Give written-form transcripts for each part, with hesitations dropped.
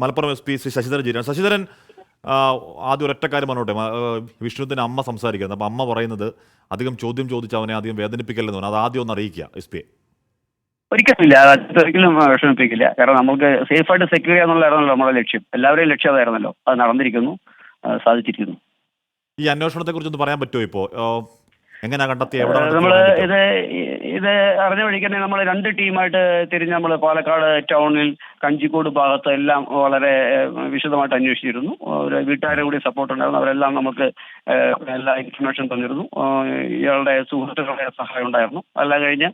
Malappuram SP Shri Sasidharan ജിരാൻ. Sasidharan, ആദ്യം ഒരൊറ്റ കാര്യം പറഞ്ഞോട്ടെ. വിഷ്ണുവിൻ്റെ അമ്മ സംസാരിക്കുന്നത്. അപ്പോൾ അമ്മ പറയുന്നത് അധികം ചോദ്യം ചോദിച്ച് അവനെ അധികം വേദനിപ്പിക്കല്ലെന്ന് പറഞ്ഞു. അത് ആദ്യം ഒന്ന് അറിയിക്കുക SP യെ. ഒരിക്കലുമില്ല, ഒരിക്കലും വിഷമിപ്പിക്കില്ല. കാരണം നമുക്ക് സേഫായിട്ട് സെക്യൂർ ചെയ്യുക എന്നുള്ളതായിരുന്നല്ലോ നമ്മുടെ ലക്ഷ്യം. എല്ലാവരെയും ലക്ഷ്യം അതായിരുന്നല്ലോ. അത് നടന്നിരിക്കുന്നു, സാധിച്ചിരിക്കുന്നു. ഈ അന്വേഷണത്തെക്കുറിച്ചൊന്ന് പറയാൻ പറ്റുമോ ഇപ്പോൾ? എങ്ങനെയാ കണ്ടെത്തിയ? നമ്മൾ ഇത് അറിഞ്ഞ വഴിക്ക് തന്നെ നമ്മൾ 2 ടീമായിട്ട് തിരിഞ്ഞ് നമ്മൾ പാലക്കാട് ടൗണിൽ കഞ്ചിക്കോട് ഭാഗത്ത് എല്ലാം വളരെ വിശദമായിട്ട് അന്വേഷിച്ചിരുന്നു. ഒരു വീട്ടുകാരെ കൂടി സപ്പോർട്ട് ഉണ്ടായിരുന്നു. അവരെല്ലാം നമുക്ക് എല്ലാ ഇൻഫർമേഷൻ തന്നിരുന്നു. ഇയാളുടെ സുഹൃത്തുക്കളുടെ സഹായം ഉണ്ടായിരുന്നു. എല്ലാം കഴിഞ്ഞ്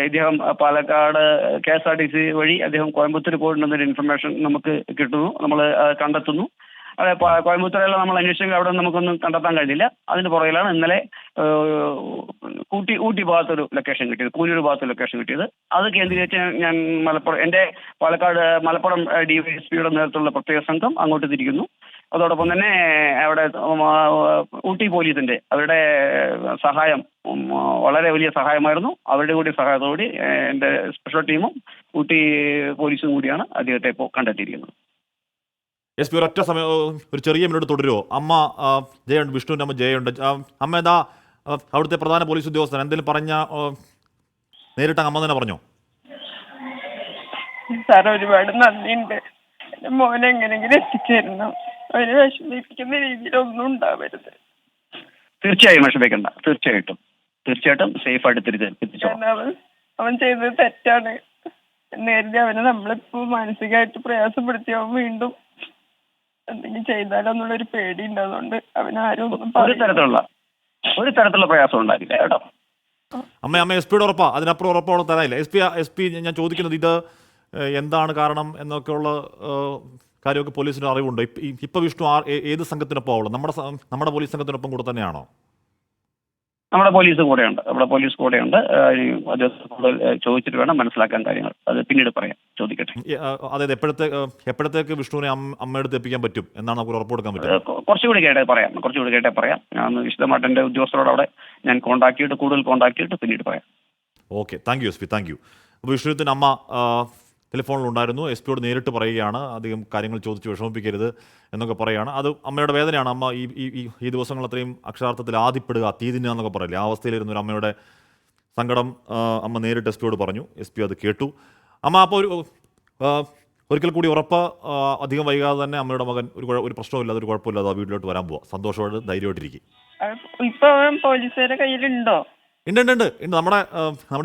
ഇദ്ദേഹം പാലക്കാട് KSRTC വഴി അദ്ദേഹം കോയമ്പത്തൂർ പോയിട്ടുണ്ടെന്നൊരു ഇൻഫർമേഷൻ നമുക്ക് കിട്ടുന്നു. നമ്മൾ കണ്ടെത്തുന്നു. അതെ, കോയമ്പത്തൂരെല്ലാം നമ്മൾ അന്വേഷിച്ചെങ്കിൽ അവിടെ നമുക്കൊന്നും കണ്ടെത്താൻ കഴിഞ്ഞില്ല. അതിന് പുറകിലാണ് ഇന്നലെ ഊട്ടി ഭാഗത്തൊരു ലൊക്കേഷൻ കിട്ടിയത്, കൂനൂർ ഭാഗത്തൊരു ലൊക്കേഷൻ കിട്ടിയത്. അത് കേന്ദ്രീകരിച്ച് ഞാൻ മലപ്പുറം DYSPയുടെ നേതൃത്വത്തിലുള്ള പ്രത്യേക സംഘം അങ്ങോട്ട് തിരിക്കുന്നു. അതോടൊപ്പം തന്നെ അവിടെ ഊട്ടി പോലീസിന്റെ അവരുടെ സഹായം വളരെ വലിയ സഹായമായിരുന്നു. അവരുടെ കൂടി സഹായത്തോടുകൂടി എൻ്റെ സ്പെഷ്യൽ ടീമും ഊട്ടി പോലീസും കൂടിയാണ് അദ്ദേഹത്തെ ഇപ്പോൾ കണ്ടെത്തിയിരിക്കുന്നത്. SP ഒരൊറ്റ സമയം ഒരു ചെറിയ മിനിറ്റ് തുടരുമോ? അമ്മ ജയുണ്ട്, വിഷ്ണുവിൻ്റെ അമ്മ ജയുണ്ട്. അമ്മ ഏതാ അവിടുത്തെ പ്രധാന പോലീസ് ഉദ്യോഗസ്ഥൻ എന്തെങ്കിലും പറഞ്ഞ നേരിട്ട് അമ്മ തന്നെ പറഞ്ഞോ? സാർ, ഒരുപാട് നന്ദിയുണ്ട്. എൻ്റെ മോനെ എങ്ങനെയെങ്കിലും എത്തിച്ചേരുന്നു. അവന് വിഷമിപ്പിക്കുന്ന രീതിയിലൊന്നും ഉണ്ടാവരുത്. തീർച്ചയായും വിഷമിക്കണ്ട. തീർച്ചയായിട്ടും സേഫായിട്ട് തിരിച്ചു. അവൻ ചെയ്തത് തെറ്റാണ് എന്ന് കരുതി അവനെ നമ്മളിപ്പോൾ മാനസികമായിട്ട് പ്രയാസപ്പെടുത്തി അവൻ വീണ്ടും എന്തെങ്കിലും ചെയ്താലോ എന്നുള്ളൊരു പേടി ഉണ്ട്. അതുകൊണ്ട് അവനാരും ഒരു തരത്തിലുള്ള പ്രയാസം ഉണ്ടാകില്ല കേട്ടോ. അമ്മ SP ഉറപ്പാ? അതിനപ്പുറം ഉറപ്പോളം തരാനില്ല. SP ഞാൻ ചോദിക്കുന്നത് ഇത് എന്താണ് കാരണം എന്നൊക്കെയുള്ള കാര്യമൊക്കെ പോലീസിന് അറിവുണ്ടോ? ഇപ്പൊ വിഷ്ണു ഏത് സംഘത്തിനൊപ്പം ഉള്ളത്? നമ്മുടെ പോലീസ് സംഘത്തിനൊപ്പം കൂടെ തന്നെയാണോ? നമ്മുടെ പോലീസ് കൂടെയുണ്ട്. അത് കൂടുതൽ ചോദിച്ചിട്ട് വേണം മനസ്സിലാക്കാൻ കാര്യങ്ങൾ. അത് പിന്നീട് പറയാം, ചോദിക്കട്ടെ. അതായത് എപ്പോഴത്തേക്ക് വിഷ്ണുവിനെ അമ്മയുടെ അടുത്ത് എത്തിക്കാൻ പറ്റും എന്നാണ് നമുക്ക് ഉറപ്പ് കൊടുക്കാൻ പറ്റും? കുറച്ചുകൂടി കേട്ടേ പറയാം. ഞാൻ വിശദമായിട്ട് എൻ്റെ ഉദ്യോഗസ്ഥരോട് അവിടെ ഞാൻ കൂടുതൽ കോണ്ടാക്ട് ചെയ്തിട്ട് പിന്നീട് പറയാം. Okay, thank you SP, thank you. അപ്പോൾ വിഷ്ണുവിൻ്റെ അമ്മ ടെലിഫോണിലുണ്ടായിരുന്നു. SP നേരിട്ട് പറയുകയാണ് അധികം കാര്യങ്ങൾ ചോദിച്ച് വിഷമിപ്പിക്കരുത് എന്നൊക്കെ പറയുകയാണ്. അത് അമ്മയുടെ വേദനയാണ്. അമ്മ ഈ ദിവസങ്ങൾ അത്രയും അക്ഷരാർത്ഥത്തിൽ ആദിപ്പെടുക, തീതിന്ന എന്നൊക്കെ പറയില്ലേ, ആ അവസ്ഥയിലിരുന്ന ഒരു അമ്മയുടെ സങ്കടം അമ്മ നേരിട്ട് SP പറഞ്ഞു. SP അത് കേട്ടു. അമ്മ അപ്പോൾ ഒരിക്കൽ കൂടി ഉറപ്പ്, അധികം വൈകാതെ തന്നെ അമ്മയുടെ മകൻ ഒരു പ്രശ്നമില്ലാതെ, ഒരു കുഴപ്പമില്ലാതെ വീട്ടിലോട്ട് വരാൻ പോവാം. സന്തോഷമായിട്ട് ധൈര്യമായിട്ടിരിക്കും. ഇപ്പൊ പോലീസുകാരുടെ കയ്യിലുണ്ടോ? ഉണ്ട്. നമ്മുടെ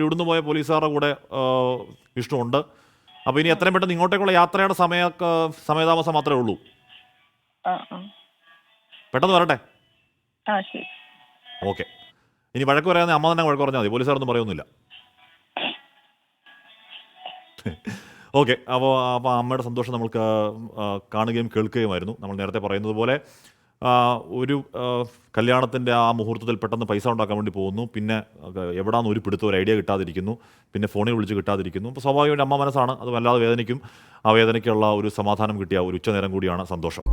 ഇവിടുന്ന് പോയ പോലീസുകാരുടെ കൂടെ വിഷ്ണു ഉണ്ട്. അപ്പോൾ ഇനി എത്രയും പെട്ടെന്ന് ഇങ്ങോട്ടേക്കുള്ള യാത്രയുടെ സമയതാമസം മാത്രമേ ഉള്ളൂ. പെട്ടെന്ന് വരട്ടെ. ഓക്കെ. ഇനി വഴക്ക് പറയാതെ അമ്മ തന്നെ വഴക്ക് പറഞ്ഞാൽ മതി, പോലീസുകാരൊന്നും പറയൊന്നുമില്ല. ഓക്കെ. അപ്പോൾ അമ്മയുടെ സന്തോഷം നമ്മൾക്ക് കാണുകയും കേൾക്കുകയുമായിരുന്നു. നമ്മൾ നേരത്തെ പറയുന്നത് പോലെ ഒരു കല്യാണത്തിൻ്റെ ആ മുഹൂർത്തത്തിൽ പെട്ടെന്ന് പൈസ ഉണ്ടാക്കാൻ വേണ്ടി പോകുന്നു. പിന്നെ എവിടാന്ന് ഒരു പിടുത്തം, ഒരു ഐഡിയ കിട്ടാതിരിക്കുന്നു. പിന്നെ ഫോണിൽ വിളിച്ച് കിട്ടാതിരിക്കുന്നു. അപ്പോൾ സ്വാഭാവികമായിട്ട് അമ്മ മനസ്സാണ്, അത് വല്ലാതെ വേദനിക്കും. ആ വേദനയ്ക്കുള്ള ഒരു സമാധാനം കിട്ടിയ ഒരു ഉച്ചനേരം കൂടിയാണ് സന്തോഷം.